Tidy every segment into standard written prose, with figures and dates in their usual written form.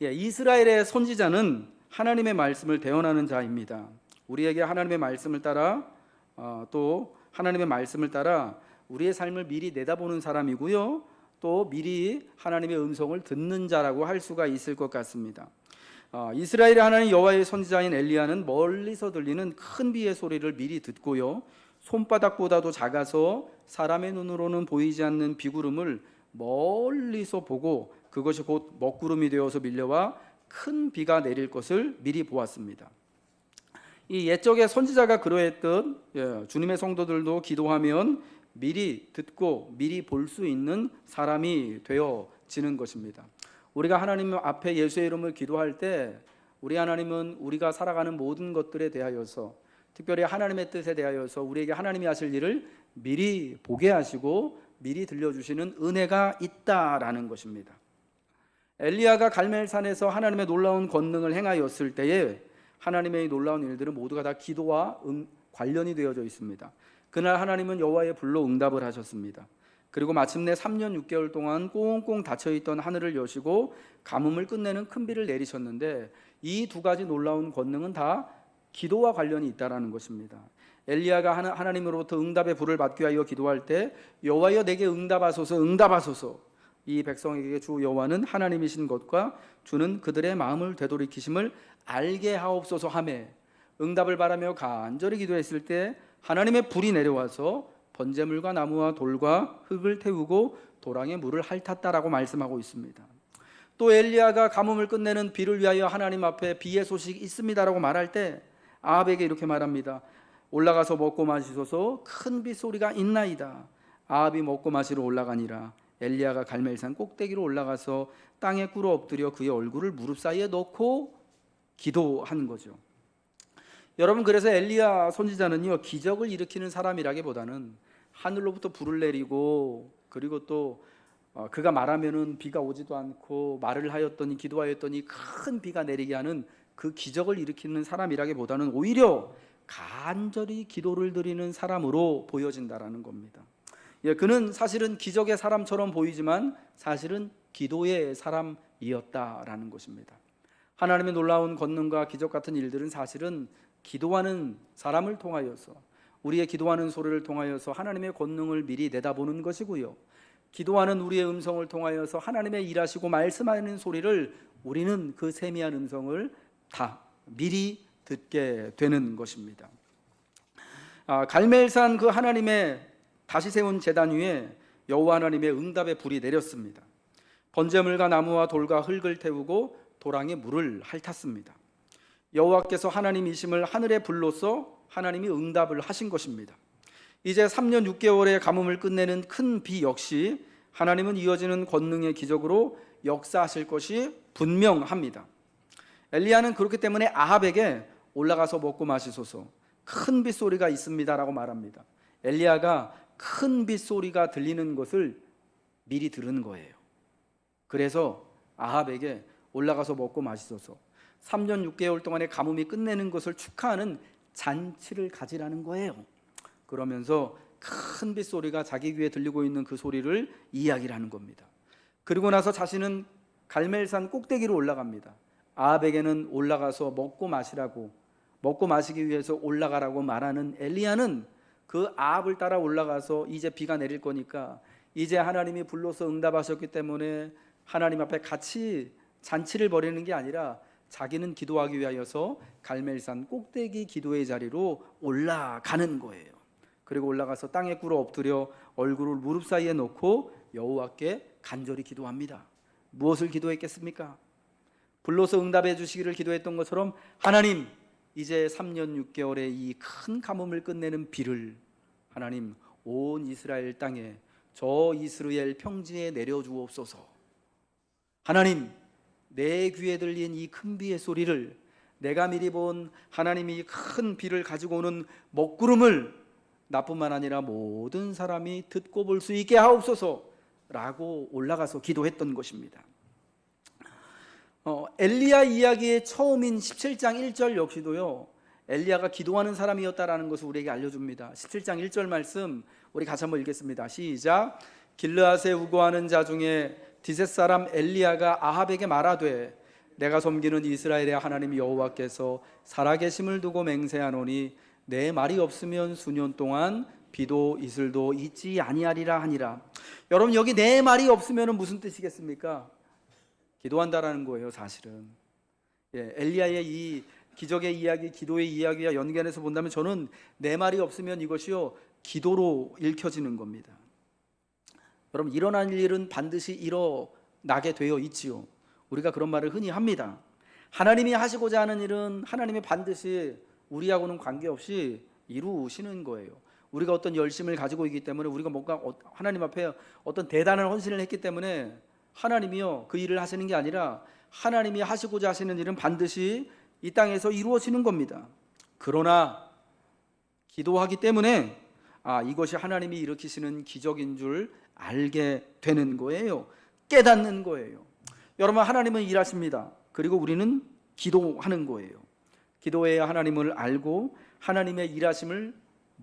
이스라엘의 선지자는 하나님의 말씀을 대언하는 자입니다. 우리에게 하나님의 말씀을 따라 또 하나님의 말씀을 따라 우리의 삶을 미리 내다보는 사람이고요, 또 미리 하나님의 음성을 듣는 자라고 할 수가 있을 것 같습니다. 이스라엘의 하나님 여호와의 선지자인 엘리야는 멀리서 들리는 큰 비의 소리를 미리 듣고요, 손바닥보다도 작아서 사람의 눈으로는 보이지 않는 비구름을 멀리서 보고 그것이 곧 먹구름이 되어서 밀려와 큰 비가 내릴 것을 미리 보았습니다. 이 옛적의 선지자가 그러했듯 주님의 성도들도 기도하면 미리 듣고 미리 볼 수 있는 사람이 되어지는 것입니다. 우리가 하나님 앞에 예수의 이름을 기도할 때 우리 하나님은 우리가 살아가는 모든 것들에 대하여서, 특별히 하나님의 뜻에 대하여서 우리에게 하나님이 하실 일을 미리 보게 하시고 미리 들려주시는 은혜가 있다라는 것입니다. 엘리야가 갈멜산에서 하나님의 놀라운 권능을 행하였을 때에 하나님의 놀라운 일들은 모두가 다 기도와 관련이 되어져 있습니다. 그날 하나님은 여호와의 불로 응답을 하셨습니다. 그리고 마침내 3년 6개월 동안 꽁꽁 닫혀있던 하늘을 여시고 가뭄을 끝내는 큰 비를 내리셨는데, 이 두 가지 놀라운 권능은 다 기도와 관련이 있다는 것입니다. 엘리야가 하나님으로부터 응답의 불을 받기 위하여 기도할 때 여호와여 내게 응답하소서 응답하소서, 이 백성에게 주 여호와는 하나님이신 것과 주는 그들의 마음을 되돌이키심을 알게 하옵소서 하며, 응답을 바라며 간절히 기도했을 때 하나님의 불이 내려와서 번제물과 나무와 돌과 흙을 태우고 도랑에 물을 핥았다라고 말씀하고 있습니다. 또 엘리야가 가뭄을 끝내는 비를 위하여 하나님 앞에 비의 소식이 있습니다라고 말할 때 아합에게 이렇게 말합니다. 올라가서 먹고 마시소서, 큰 빗소리가 있나이다. 아합이 먹고 마시러 올라가니라. 엘리야가 갈멜산 꼭대기로 올라가서 땅에 꿇어 엎드려 그의 얼굴을 무릎 사이에 넣고 기도하는 거죠. 여러분, 그래서 엘리야 선지자는요, 기적을 일으키는 사람이라기보다는 하늘로부터 불을 내리고 그리고 또 그가 말하면은 비가 오지도 않고 말을 하였더니 기도하였더니 큰 비가 내리게 하는 그 기적을 일으키는 사람이라기보다는 오히려 간절히 기도를 드리는 사람으로 보여진다라는 겁니다. 그는 사실은 기적의 사람처럼 보이지만 사실은 기도의 사람이었다라는 것입니다. 하나님의 놀라운 권능과 기적 같은 일들은 사실은 기도하는 사람을 통하여서, 우리의 기도하는 소리를 통하여서 하나님의 권능을 미리 내다보는 것이고요, 기도하는 우리의 음성을 통하여서 하나님의 일하시고 말씀하는 소리를 우리는 그 세미한 음성을 다 미리 듣게 되는 것입니다. 갈멜산 그 하나님의 다시 세운 제단 위에 여호와 하나님의 응답의 불이 내렸습니다. 번제물과 나무와 돌과 흙을 태우고 도랑에 물을 핥았습니다. 여호와께서 하나님이심을 하늘의 불로서 하나님이 응답을 하신 것입니다. 이제 3년 6개월의 가뭄을 끝내는 큰 비 역시 하나님은 이어지는 권능의 기적으로 역사하실 것이 분명합니다. 엘리야는 그렇기 때문에 아합에게 올라가서 먹고 마시소서, 큰 빗소리가 있습니다라고 말합니다. 엘리야가 큰 빗소리가 들리는 것을 미리 들은 거예요. 그래서 아합에게 올라가서 먹고 마시소서, 3년 6개월 동안의 가뭄이 끝내는 것을 축하하는 잔치를 가지라는 거예요. 그러면서 큰 빗소리가 자기 귀에 들리고 있는 그 소리를 이야기를 하는 겁니다. 그리고 나서 자신은 갈멜산 꼭대기로 올라갑니다. 아합에게는 올라가서 먹고 마시라고, 먹고 마시기 위해서 올라가라고 말하는 엘리야는 그 아합을 따라 올라가서 이제 비가 내릴 거니까, 이제 하나님이 불러서 응답하셨기 때문에 하나님 앞에 같이 잔치를 벌이는 게 아니라 자기는 기도하기 위하여서 갈멜산 꼭대기 기도의 자리로 올라가는 거예요. 그리고 올라가서 땅에 꿇어 엎드려 얼굴을 무릎 사이에 놓고 여호와께 간절히 기도합니다. 무엇을 기도했겠습니까? 불러서 응답해 주시기를 기도했던 것처럼, 하나님, 이제 3년 6개월의 이 큰 가뭄을 끝내는 비를 하나님 온 이스라엘 땅에 저 이스라엘 평지에 내려주옵소서. 하나님, 내 귀에 들린 이 큰 비의 소리를, 내가 미리 본 하나님이 큰 비를 가지고 오는 먹구름을 나뿐만 아니라 모든 사람이 듣고 볼 수 있게 하옵소서 라고 올라가서 기도했던 것입니다. 엘리야 이야기의 처음인 17장 1절 역시도요, 엘리야가 기도하는 사람이었다라는 것을 우리에게 알려줍니다. 17장 1절 말씀 우리 같이 한번 읽겠습니다. 시작. 길르앗에 우거하는 자 중에 디셋 사람 엘리야가 아합에게 말하되 내가 섬기는 이스라엘의 하나님 여호와께서 살아계심을 두고 맹세하노니 내 말이 없으면 수년 동안 비도 이슬도 있지 아니하리라 하니라. 여러분, 여기 내 말이 없으면 무슨 뜻이겠습니까? 기도한다라는 거예요, 사실은. 엘리야의 이 기적의 이야기, 기도의 이야기와 연관해서 본다면 저는 내 말이 없으면 이것이요 기도로 읽혀지는 겁니다. 여러분, 일어날 일은 반드시 일어나게 되어 있지요. 우리가 그런 말을 흔히 합니다. 하나님이 하시고자 하는 일은 하나님이 반드시 우리하고는 관계없이 이루시는 거예요. 우리가 어떤 열심을 가지고 있기 때문에, 우리가 뭔가 하나님 앞에 어떤 대단한 헌신을 했기 때문에 하나님이요 그 일을 하시는 게 아니라 하나님이 하시고자 하시는 일은 반드시 이 땅에서 이루어지는 겁니다. 그러나 기도하기 때문에 이것이 하나님이 일으키시는 기적인 줄 알게 되는 거예요. 깨닫는 거예요. 여러분, 하나님은 일하십니다. 그리고 우리는 기도하는 거예요. 기도해야 하나님을 알고 하나님의 일하심을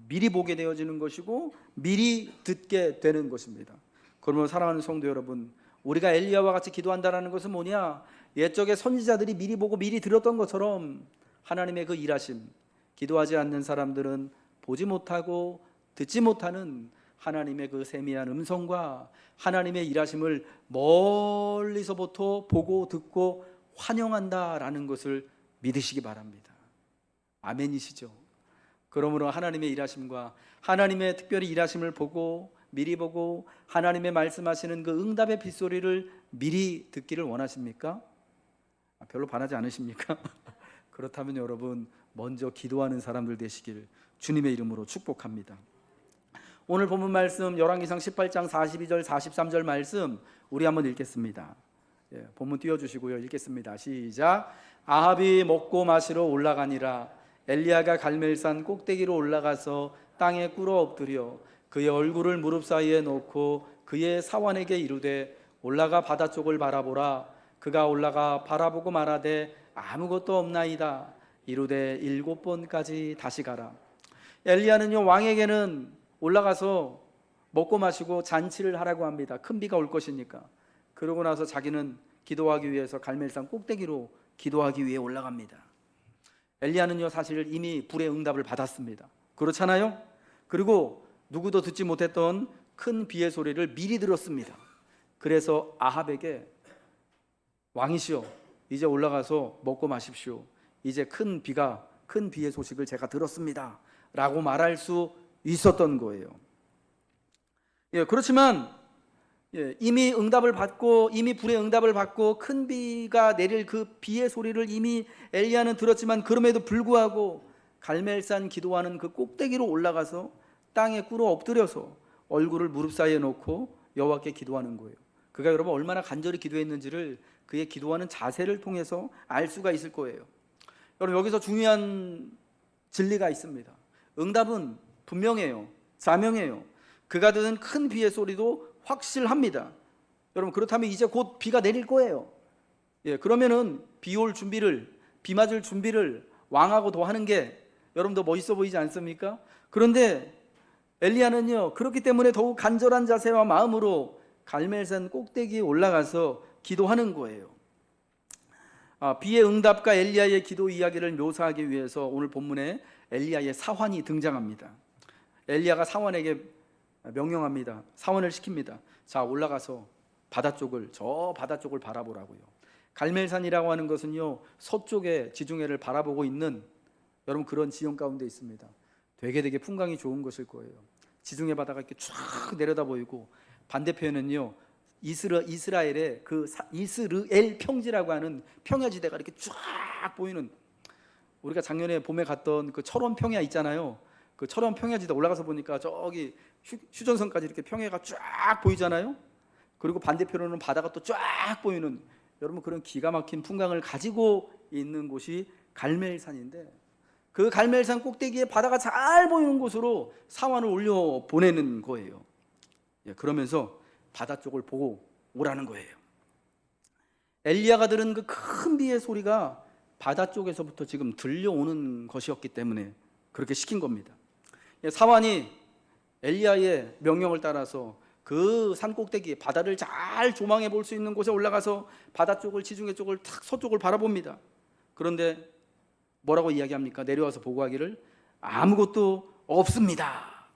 미리 보게 되어지는 것이고 미리 듣게 되는 것입니다. 그러면 사랑하는 성도 여러분, 우리가 엘리야와 같이 기도한다는 것은 뭐냐? 옛적의 선지자들이 미리 보고 미리 들었던 것처럼 하나님의 그 일하심, 기도하지 않는 사람들은 보지 못하고 듣지 못하는 하나님의 그 세미한 음성과 하나님의 일하심을 멀리서부터 보고 듣고 환영한다라는 것을 믿으시기 바랍니다. 아멘이시죠? 그러므로 하나님의 일하심과 하나님의 특별히 일하심을 보고 미리 보고 하나님의 말씀하시는 그 응답의 빗소리를 미리 듣기를 원하십니까? 별로 바라지 않으십니까? 그렇다면 여러분, 먼저 기도하는 사람들 되시길 주님의 이름으로 축복합니다. 오늘 본문 말씀 열왕기상 18장 42절 43절 말씀 우리 한번 읽겠습니다. 본문 띄워주시고요. 읽겠습니다. 시작. 아합이 먹고 마시러 올라가니라. 엘리야가 갈멜산 꼭대기로 올라가서 땅에 꿇어 엎드려 그의 얼굴을 무릎 사이에 놓고 그의 사환에게 이르되 올라가 바다 쪽을 바라보라. 그가 올라가 바라보고 말하되 아무것도 없나이다. 이르되 7번까지 다시 가라. 엘리야는요 왕에게는 올라가서 먹고 마시고 잔치를 하라고 합니다. 큰 비가 올 것이니까. 그러고 나서 자기는 기도하기 위해서 갈멜산 꼭대기로 기도하기 위해 올라갑니다. 엘리야는요 사실 이미 불의 응답을 받았습니다. 그렇잖아요? 그리고 누구도 듣지 못했던 큰 비의 소리를 미리 들었습니다. 그래서 아합에게 왕이시여 이제 올라가서 먹고 마십시오. 이제 큰 비의 소식을 제가 들었습니다 라고 말할 수 있었던 거예요. 그렇지만 이미 응답을 받고 이미 불의 응답을 받고 큰 비가 내릴 그 비의 소리를 이미 엘리야는 들었지만 그럼에도 불구하고 갈멜산 기도하는 그 꼭대기로 올라가서 땅에 꿇어 엎드려서 얼굴을 무릎 사이에 놓고 여호와께 기도하는 거예요. 그가 여러분 얼마나 간절히 기도했는지를 그의 기도하는 자세를 통해서 알 수가 있을 거예요. 여러분 여기서 중요한 진리가 있습니다. 응답은 분명해요. 자명해요. 그가 듣는 큰 비의 소리도 확실합니다. 여러분 그렇다면 이제 곧 비가 내릴 거예요. 그러면은 비 올 준비를, 비 맞을 준비를 왕하고 더 하는 게 여러분 더 멋있어 보이지 않습니까? 그런데 엘리야는요 그렇기 때문에 더욱 간절한 자세와 마음으로 갈멜산 꼭대기에 올라가서 기도하는 거예요. 비의 응답과 엘리야의 기도 이야기를 묘사하기 위해서 오늘 본문에 엘리야의 사환이 등장합니다. 엘리야가 사환에게 명령합니다. 사환을 시킵니다. 자 올라가서 저 바다 쪽을 바라보라고요. 갈멜산이라고 하는 것은요 서쪽의 지중해를 바라보고 있는 여러분 그런 지형 가운데 있습니다. 되게 풍광이 좋은 것일 거예요. 지중해 바다가 이렇게 쫙 내려다 보이고 반대편은요 이스라엘의 그 이스르엘 평지라고 하는 평야지대가 이렇게 쫙 보이는, 우리가 작년에 봄에 갔던 그 철원 평야 있잖아요. 그 철원 평야지대 올라가서 보니까 저기 휴전선까지 이렇게 평야가 쫙 보이잖아요. 그리고 반대편으로는 바다가 또 쫙 보이는 여러분 그런 기가 막힌 풍광을 가지고 있는 곳이 갈멜산인데, 그 갈멜산 꼭대기에 바다가 잘 보이는 곳으로 사환을 올려 보내는 거예요. 그러면서 바다 쪽을 보고 오라는 거예요. 엘리야가 들은 그 큰 비의 소리가 바다 쪽에서부터 지금 들려오는 것이었기 때문에 그렇게 시킨 겁니다. 사환이 엘리야의 명령을 따라서 그 산 꼭대기 바다를 잘 조망해 볼 수 있는 곳에 올라가서 바다 쪽을 지중해 쪽을 탁 서쪽을 바라봅니다. 그런데 뭐라고 이야기합니까? 내려와서 보고하기를 아무것도 없습니다.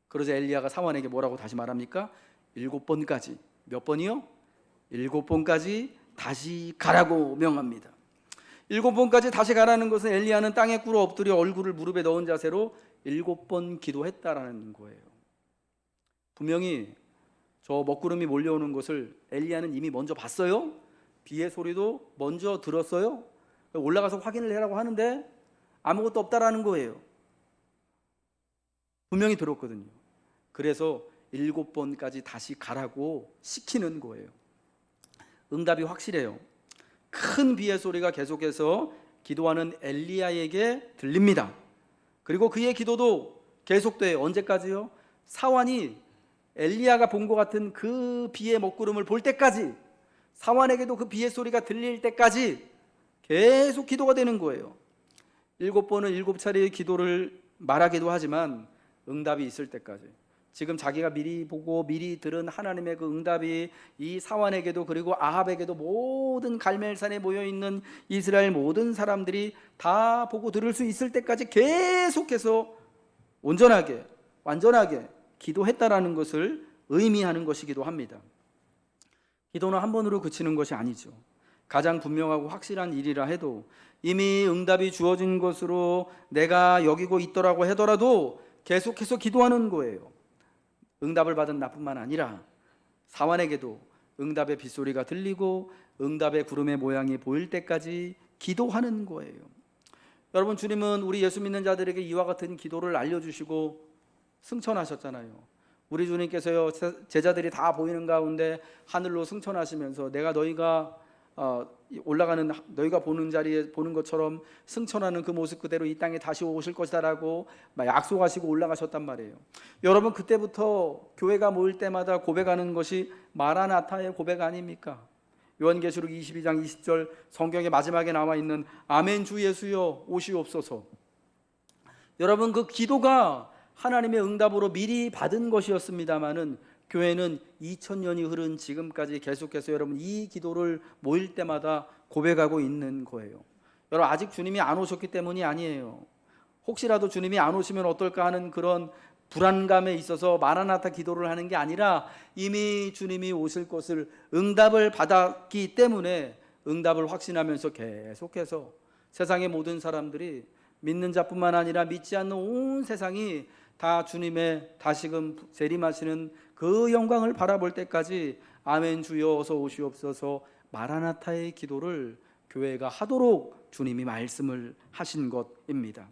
그러자 엘리야가 사환에게 뭐라고 다시 말합니까? 7번까지. 몇 번이요? 7번까지 다시 가라고 명합니다. 7번까지 다시 가라는 것은 엘리야는 땅에 꿇어 엎드려 얼굴을 무릎에 넣은 자세로 7번 기도했다라는 거예요. 분명히 저 먹구름이 몰려오는 것을 엘리야는 이미 먼저 봤어요. 비의 소리도 먼저 들었어요. 올라가서 확인을 해라고 하는데 아무것도 없다라는 거예요. 분명히 들었거든요. 그래서 7번까지 다시 가라고 시키는 거예요. 응답이 확실해요. 큰 비의 소리가 계속해서 기도하는 엘리야에게 들립니다. 그리고 그의 기도도 계속돼요. 언제까지요? 사환이 엘리야가 본 것 같은 그 비의 먹구름을 볼 때까지, 사환에게도 그 비의 소리가 들릴 때까지 계속 기도가 되는 거예요. 7번은 7차례의 기도를 말하기도 하지만 응답이 있을 때까지, 지금 자기가 미리 보고 미리 들은 하나님의 그 응답이 이 사환에게도 그리고 아합에게도 모든 갈멜산에 모여있는 이스라엘 모든 사람들이 다 보고 들을 수 있을 때까지 계속해서 온전하게 완전하게 기도했다라는 것을 의미하는 것이기도 합니다. 기도는 한 번으로 그치는 것이 아니죠. 가장 분명하고 확실한 일이라 해도 이미 응답이 주어진 것으로 내가 여기고 있더라고 하더라도 계속해서 기도하는 거예요. 응답을 받은 나뿐만 아니라 사환에게도 응답의 빗소리가 들리고 응답의 구름의 모양이 보일 때까지 기도하는 거예요. 여러분, 주님은 우리 예수 믿는 자들에게 이와 같은 기도를 알려주시고 승천하셨잖아요. 우리 주님께서요, 제자들이 다 보이는 가운데 하늘로 승천하시면서 내가 너희가 올라가는, 너희가 보는 자리에 보는 것처럼 승천하는 그 모습 그대로 이 땅에 다시 오실 것이다라고 약속하시고 올라가셨단 말이에요. 여러분, 그때부터 교회가 모일 때마다 고백하는 것이 마라나타의 고백 아닙니까? 요한계시록 22장 20절 성경의 마지막에 나와 있는 아멘 주 예수여 오시옵소서. 여러분, 그 기도가 하나님의 응답으로 미리 받은 것이었습니다마는 교회는 2000년이 흐른 지금까지 계속해서 여러분 이 기도를 모일 때마다 고백하고 있는 거예요. 여러분, 아직 주님이 안 오셨기 때문이 아니에요. 혹시라도 주님이 안 오시면 어떨까 하는 그런 불안감에 있어서 마라나타 기도를 하는 게 아니라 이미 주님이 오실 것을 응답을 받았기 때문에 응답을 확신하면서 계속해서 세상의 모든 사람들이, 믿는 자뿐만 아니라 믿지 않는 온 세상이 다 주님의 다시금 재림하시는 그 영광을 바라볼 때까지 아멘 주여 어서 오시옵소서 마라나타의 기도를 교회가 하도록 주님이 말씀을 하신 것입니다.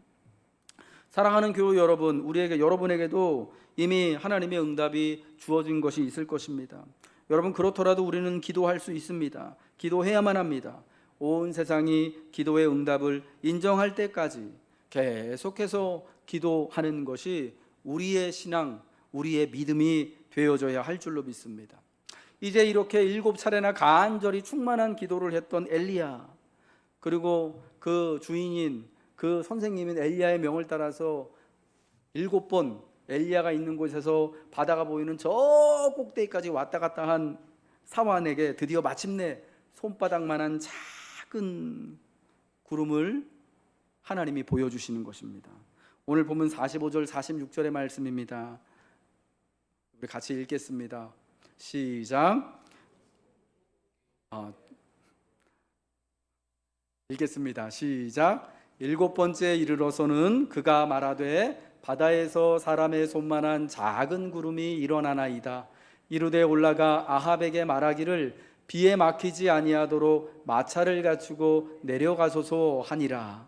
사랑하는 교우 여러분, 여러분에게도 이미 하나님의 응답이 주어진 것이 있을 것입니다. 여러분, 그렇더라도 우리는 기도할 수 있습니다. 기도해야만 합니다. 온 세상이 기도의 응답을 인정할 때까지 계속해서 기도하는 것이 우리의 신앙, 우리의 믿음이 되어져야 할 줄로 믿습니다. 이제 이렇게 7차례나 간절히 충만한 기도를 했던 엘리야, 그리고 그 주인인 그 선생님인 엘리야의 명을 따라서 7번 엘리야가 있는 곳에서 바다가 보이는 저 꼭대기까지 왔다 갔다 한 사환에게 드디어 마침내 손바닥만한 작은 구름을 하나님이 보여주시는 것입니다. 오늘 보면 45절 46절의 말씀입니다. 우리 같이 읽겠습니다. 시작. 읽겠습니다. 시작. 7번째 이르러서는 그가 말하되 바다에서 사람의 손만한 작은 구름이 일어나나이다. 이르되 올라가 아합에게 말하기를 비에 막히지 아니하도록 마차를 갖추고 내려가소서 하니라.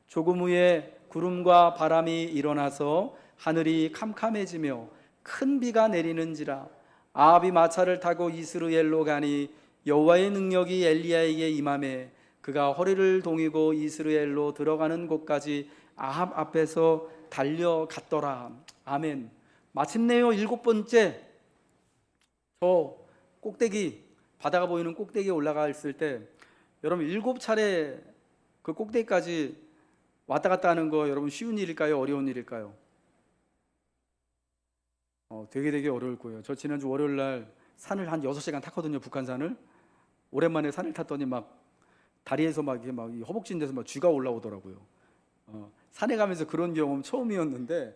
조금 후에 구름과 바람이 일어나서 하늘이 캄캄해지며 큰 비가 내리는지라. 아합이 마차를 타고 이스르엘로 가니 여호와의 능력이 엘리야에게 임하매 그가 허리를 동이고 이스라엘로 들어가는 곳까지 아합 앞에서 달려갔더라. 아멘. 마침내요 7번째 저 꼭대기, 바다가 보이는 꼭대기에 올라갔을 때 여러분 7차례 그 꼭대기까지 왔다 갔다 하는 거 여러분 쉬운 일일까요? 어려운 일일까요? 되게 어려울 거예요. 저 지난주 월요일 날 산을 한 6시간 탔거든요. 북한산을. 오랜만에 산을 탔더니 막 다리에서 막 이게 막 허벅지 데서 막 쥐가 올라오더라고요. 산에 가면서 그런 경험 처음이었는데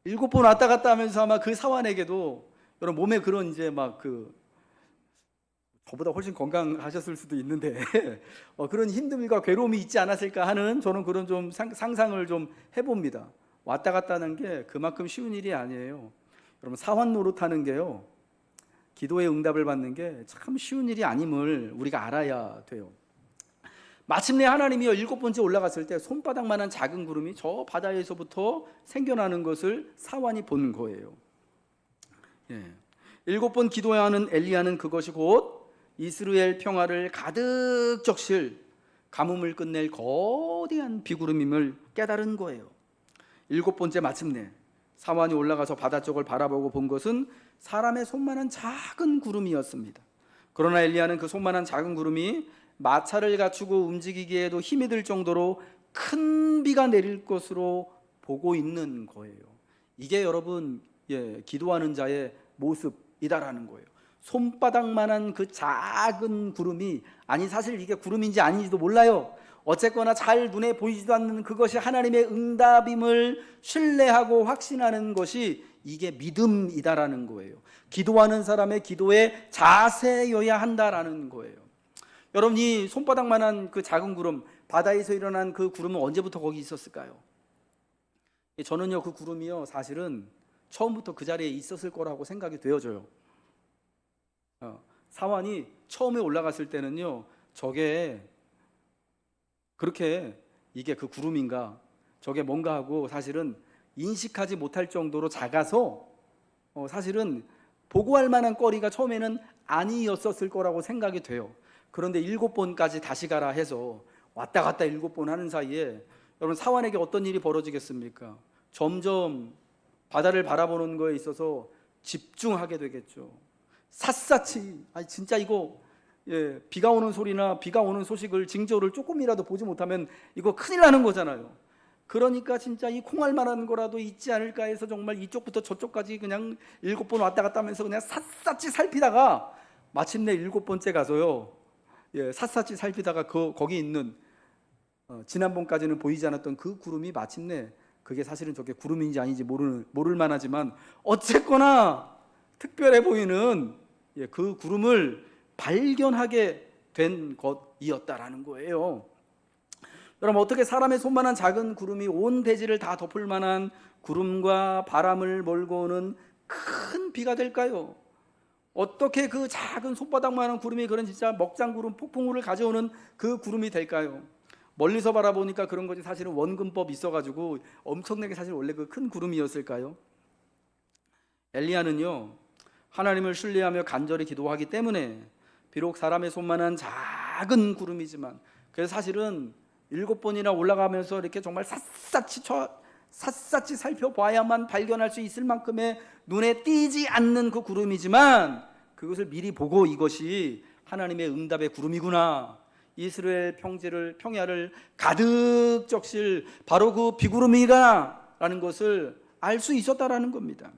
7번 왔다 갔다 하면서 아마 그 사환에게도 여러분 몸에 그런 이제 막 저보다 훨씬 건강하셨을 수도 있는데 그런 힘듦과 괴로움이 있지 않았을까 하는 저는 그런 좀 상상을 좀 해봅니다. 왔다 갔다 하는 게 그만큼 쉬운 일이 아니에요. 여러분 사환 노릇하는 게요, 기도의 응답을 받는 게 참 쉬운 일이 아님을 우리가 알아야 돼요. 마침내 하나님이요 7번째 올라갔을 때 손바닥만한 작은 구름이 저 바다에서부터 생겨나는 것을 사환이 본 거예요. 7번 기도해야 하는 엘리야는 그것이 곧 이스라엘 평화를 가득 적실 가뭄을 끝낼 거대한 비구름임을 깨달은 거예요. 7번째 마침내 사환이 올라가서 바다 쪽을 바라보고 본 것은 사람의 손만한 작은 구름이었습니다. 그러나 엘리야는 그 손만한 작은 구름이 마차를 갖추고 움직이기에도 힘이 들 정도로 큰 비가 내릴 것으로 보고 있는 거예요. 이게 여러분 기도하는 자의 모습이다라는 거예요. 손바닥만한 그 작은 구름이, 아니 사실 이게 구름인지 아닌지도 몰라요. 어쨌거나 잘 눈에 보이지도 않는 그것이 하나님의 응답임을 신뢰하고 확신하는 것이 이게 믿음이다라는 거예요. 기도하는 사람의 기도의 자세여야 한다라는 거예요. 여러분, 이 손바닥만한 그 작은 구름, 바다에서 일어난 그 구름은 언제부터 거기 있었을까요? 저는요 그 구름이요 사실은 처음부터 그 자리에 있었을 거라고 생각이 되어져요. 사환이 처음에 올라갔을 때는요, 저게 그렇게 이게 그 구름인가 저게 뭔가 하고 사실은 인식하지 못할 정도로 작아서 사실은 보고할 만한 거리가 처음에는 아니었었을 거라고 생각이 돼요. 그런데 7번까지 다시 가라 해서 왔다 갔다 7번 하는 사이에 여러분 사환에게 어떤 일이 벌어지겠습니까? 점점 바다를 바라보는 거에 있어서 집중하게 되겠죠. 샅샅이, 아니 진짜 이거 비가 오는 소리나 비가 오는 소식을 징조를 조금이라도 보지 못하면 이거 큰일 나는 거잖아요. 그러니까 진짜 이 콩알만한 거라도 있지 않을까 해서 정말 이쪽부터 저쪽까지 그냥 7번 왔다 갔다 하면서 그냥 샅샅이 살피다가 마침내 7번째 가서요, 샅샅이 살피다가 거기 있는 지난번까지는 보이지 않았던 그 구름이 마침내 그게 사실은 저게 구름인지 아닌지 모를 만하지만 어쨌거나 특별해 보이는 그 구름을 발견하게 된 것이었다라는 거예요. 여러분, 어떻게 사람의 손만한 작은 구름이 온 대지를 다 덮을 만한 구름과 바람을 몰고 오는 큰 비가 될까요? 어떻게 그 작은 손바닥만한 구름이 그런 진짜 먹장구름, 폭풍우를 가져오는 그 구름이 될까요? 멀리서 바라보니까 그런 거지 사실은 원근법 있어가지고 엄청나게 사실 원래 그 큰 구름이었을까요? 엘리야는요 하나님을 신뢰하며 간절히 기도하기 때문에 비록 사람의 손만한 작은 구름이지만 그래서 사실은 7번이나 올라가면서 이렇게 정말 샅샅이 살펴봐야만 발견할 수 있을 만큼의 눈에 띄지 않는 그 구름이지만 그것을 미리 보고 이것이 하나님의 응답의 구름이구나, 이스라엘 평야를 가득 적실 바로 그 비구름이다 라는 것을 알 수 있었다라는 겁니다.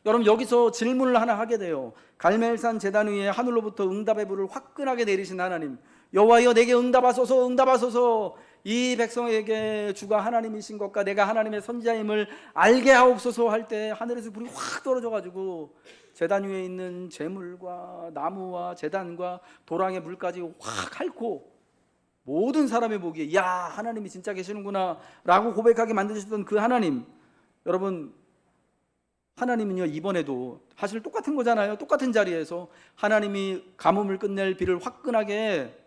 여러분, 여기서 질문을 하나 하게 돼요. 갈멜산 제단 위에 하늘로부터 응답의 불을 화끈하게 내리신 하나님, 여호와여 내게 응답하소서, 응답하소서. 이 백성에게 주가 하나님이신 것과 내가 하나님의 선지자임을 알게 하옵소서 할 때 하늘에서 불이 확 떨어져 가지고 제단 위에 있는 재물과 나무와 제단과 도랑의 물까지 확 핥고 모든 사람이 보기에 야, 하나님이 진짜 계시는구나 라고 고백하게 만드셨던 그 하나님, 여러분 하나님은요 이번에도 사실 똑같은 거잖아요. 똑같은 자리에서 하나님이 가뭄을 끝낼 비를 화끈하게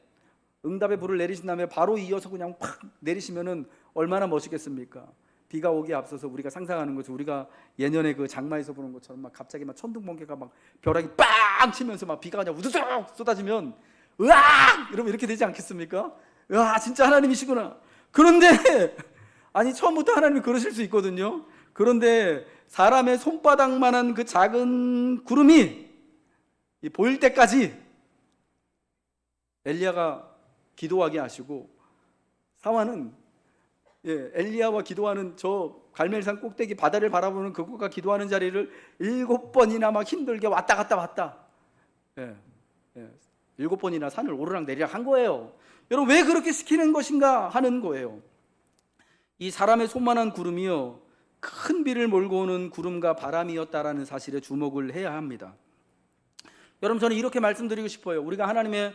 응답의 불을 내리신 다음에 바로 이어서 그냥 팍 내리시면은 얼마나 멋있겠습니까? 비가 오기에 앞서서 우리가 상상하는 거죠. 우리가 예년에 그 장마에서 보는 것처럼 막 갑자기 막 천둥 번개가 막 벼락이 빵 치면서 막 비가 그냥 우두둑 쏟아지면 으악! 이러면 이렇게 되지 않겠습니까? 와, 진짜 하나님이시구나. 그런데 아니 처음부터 하나님이 그러실 수 있거든요. 그런데 사람의 손바닥만한 그 작은 구름이 보일 때까지 엘리야가 기도하게 하시고 사환은 엘리야와 기도하는 저 갈멜산 꼭대기 바다를 바라보는 그곳과 기도하는 자리를 7번이나 막 힘들게 왔다 갔다 왔다. 7번이나 산을 오르락 내리락 한 거예요. 여러분, 왜 그렇게 시키는 것인가 하는 거예요. 이 사람의 손만한 구름이요, 큰 비를 몰고 오는 구름과 바람이었다라는 사실에 주목을 해야 합니다. 여러분, 저는 이렇게 말씀드리고 싶어요. 우리가 하나님의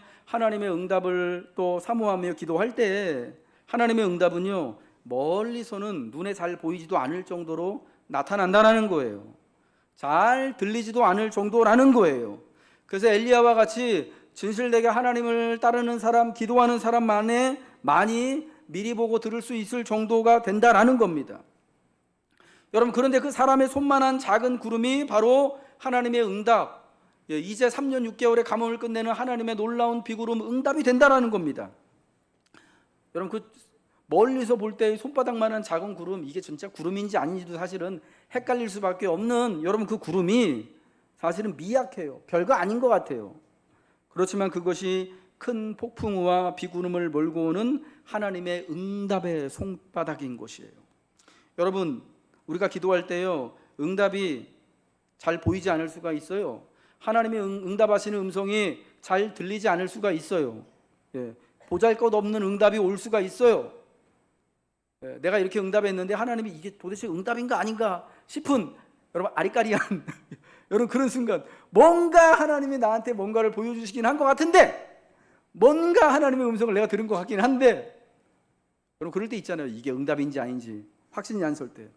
응답을 또 사모하며 기도할 때 하나님의 응답은요, 멀리서는 눈에 잘 보이지도 않을 정도로 나타난다는 거예요. 잘 들리지도 않을 정도라는 거예요. 그래서 엘리야와 같이 진실되게 하나님을 따르는 사람, 기도하는 사람만에 많이 미리 보고 들을 수 있을 정도가 된다라는 겁니다. 여러분, 그런데 그 사람의 손만한 작은 구름이 바로 하나님의 응답, 이제 3년 6개월의 가뭄을 끝내는 하나님의 놀라운 비구름 응답이 된다라는 겁니다. 여러분, 그 멀리서 볼 때 손바닥만한 작은 구름, 이게 진짜 구름인지 아닌지도 사실은 헷갈릴 수밖에 없는, 여러분, 그 구름이 사실은 미약해요. 별거 아닌 것 같아요. 그렇지만 그것이 큰 폭풍우와 비구름을 몰고 오는 하나님의 응답의 손바닥인 것이에요. 여러분, 우리가 기도할 때요, 응답이 잘 보이지 않을 수가 있어요. 하나님의 응답하시는 음성이 잘 들리지 않을 수가 있어요. 보잘것없는 응답이 올 수가 있어요. 내가 이렇게 응답했는데 하나님이 이게 도대체 응답인가 아닌가 싶은, 여러분, 아리까리한 여러분, 그런 순간 뭔가 하나님이 나한테 뭔가를 보여주시긴 한 것 같은데, 뭔가 하나님의 음성을 내가 들은 것 같긴 한데, 여러분, 그럴 때 있잖아요. 이게 응답인지 아닌지 확신이 안 설 때,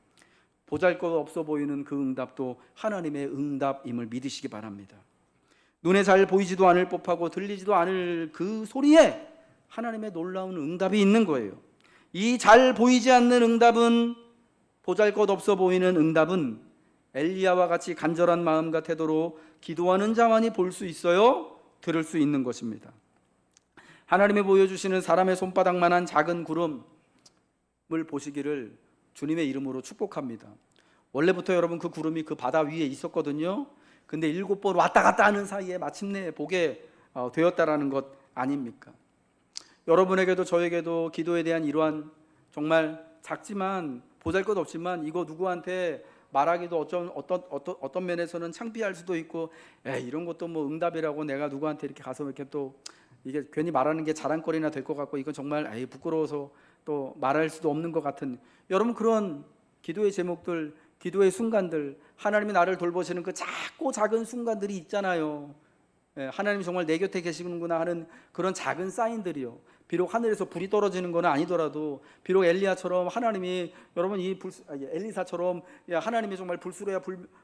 보잘것없어 보이는 그 응답도 하나님의 응답임을 믿으시기 바랍니다. 눈에 잘 보이지도 않을 법하고 들리지도 않을 그 소리에 하나님의 놀라운 응답이 있는 거예요. 이 잘 보이지 않는 응답은, 보잘것없어 보이는 응답은 엘리야와 같이 간절한 마음과 태도로 기도하는 자만이 볼 수 있어요, 들을 수 있는 것입니다. 하나님이 보여주시는 사람의 손바닥만한 작은 구름을 보시기를 주님의 이름으로 축복합니다. 원래부터 여러분, 그 구름이 그 바다 위에 있었거든요. 근데 7번 왔다 갔다 하는 사이에 마침내 보게 되었다라는 것 아닙니까? 여러분에게도 저에게도 기도에 대한 이러한 정말 작지만 보잘것없지만 이거 누구한테 말하기도 어떤 면에서는 창피할 수도 있고, 이런 것도 뭐 응답이라고 내가 누구한테 이렇게 가서 이렇게 또 이게 괜히 말하는 게 자랑거리나 될 것 같고, 이건 정말 부끄러워서 또 말할 수도 없는 것 같은, 여러분, 그런 기도의 제목들, 기도의 순간들, 하나님이 나를 돌보시는 그 작고 작은 순간들이 있잖아요. 하나님이 정말 내 곁에 계시는구나 하는 그런 작은 사인들이요. 비록 하늘에서 불이 떨어지는 건 아니더라도, 비록 엘리야처럼 하나님이, 여러분, 엘리사처럼 하나님이 정말 불수레야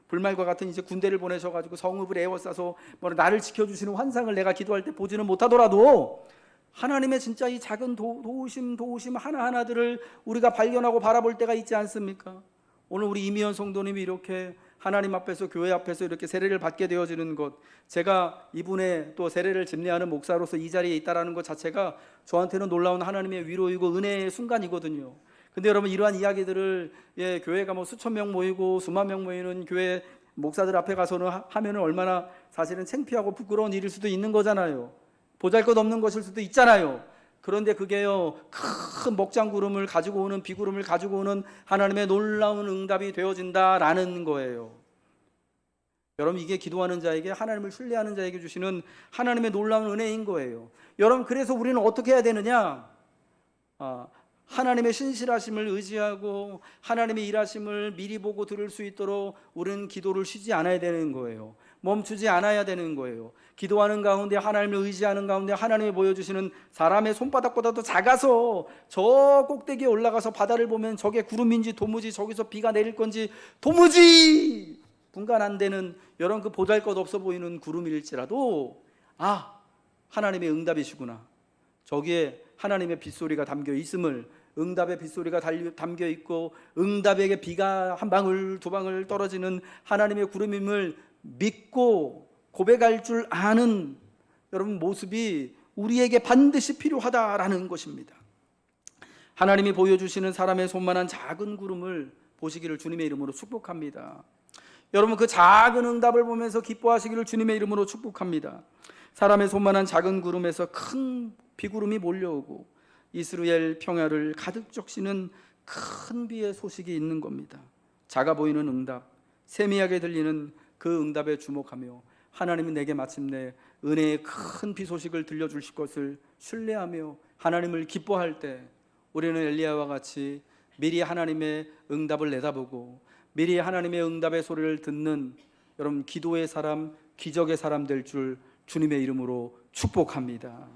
불말과 같은 이제 군대를 보내셔가지고 성읍을 에워싸서 나를 지켜주시는 환상을 내가 기도할 때 보지는 못하더라도, 하나님의 진짜 이 작은 도우심 하나하나들을 우리가 발견하고 바라볼 때가 있지 않습니까? 오늘 우리 이미연 성도님이 이렇게 하나님 앞에서, 교회 앞에서 이렇게 세례를 받게 되어지는 것, 제가 이분의 또 세례를 집례하는 목사로서 이 자리에 있다라는 것 자체가 저한테는 놀라운 하나님의 위로이고 은혜의 순간이거든요. 근데 여러분, 이러한 이야기들을 교회가 뭐 수천 명 모이고 수만 명 모이는 교회 목사들 앞에 가서는 하면은 얼마나 사실은 창피하고 부끄러운 일일 수도 있는 거잖아요. 보잘것없는 것일 수도 있잖아요. 그런데 그게요, 큰 먹장구름을 가지고 오는, 비구름을 가지고 오는 하나님의 놀라운 응답이 되어진다라는 거예요. 여러분, 이게 기도하는 자에게, 하나님을 신뢰하는 자에게 주시는 하나님의 놀라운 은혜인 거예요. 여러분, 그래서 우리는 어떻게 해야 되느냐? 하나님의 신실하심을 의지하고 하나님의 일하심을 미리 보고 들을 수 있도록 우리는 기도를 쉬지 않아야 되는 거예요. 멈추지 않아야 되는 거예요. 기도하는 가운데, 하나님을 의지하는 가운데 하나님이 보여주시는 사람의 손바닥보다도 작아서 저 꼭대기에 올라가서 바다를 보면 저게 구름인지 도무지 저기서 비가 내릴 건지 도무지 분간 안 되는, 여러분, 그 보잘것없어 보이는 구름일지라도 하나님의 응답이시구나, 저기에 하나님의 빗소리가 담겨 있음을, 응답의 빗소리가 담겨 있고 응답에게 비가 한 방울 두 방울 떨어지는 하나님의 구름임을 믿고 고백할 줄 아는, 여러분, 모습이 우리에게 반드시 필요하다라는 것입니다. 하나님이 보여주시는 사람의 손만한 작은 구름을 보시기를 주님의 이름으로 축복합니다. 여러분, 그 작은 응답을 보면서 기뻐하시기를 주님의 이름으로 축복합니다. 사람의 손만한 작은 구름에서 큰 비구름이 몰려오고 이스라엘 평야를 가득 적시는 큰 비의 소식이 있는 겁니다. 작아 보이는 응답, 세미하게 들리는 그 응답에 주목하며 하나님은 내게 마침내 은혜의 큰 비 소식을 들려주실 것을 신뢰하며 하나님을 기뻐할 때 우리는 엘리야와 같이 미리 하나님의 응답을 내다보고 미리 하나님의 응답의 소리를 듣는 여러분 기도의 사람, 기적의 사람 될 줄 주님의 이름으로 축복합니다.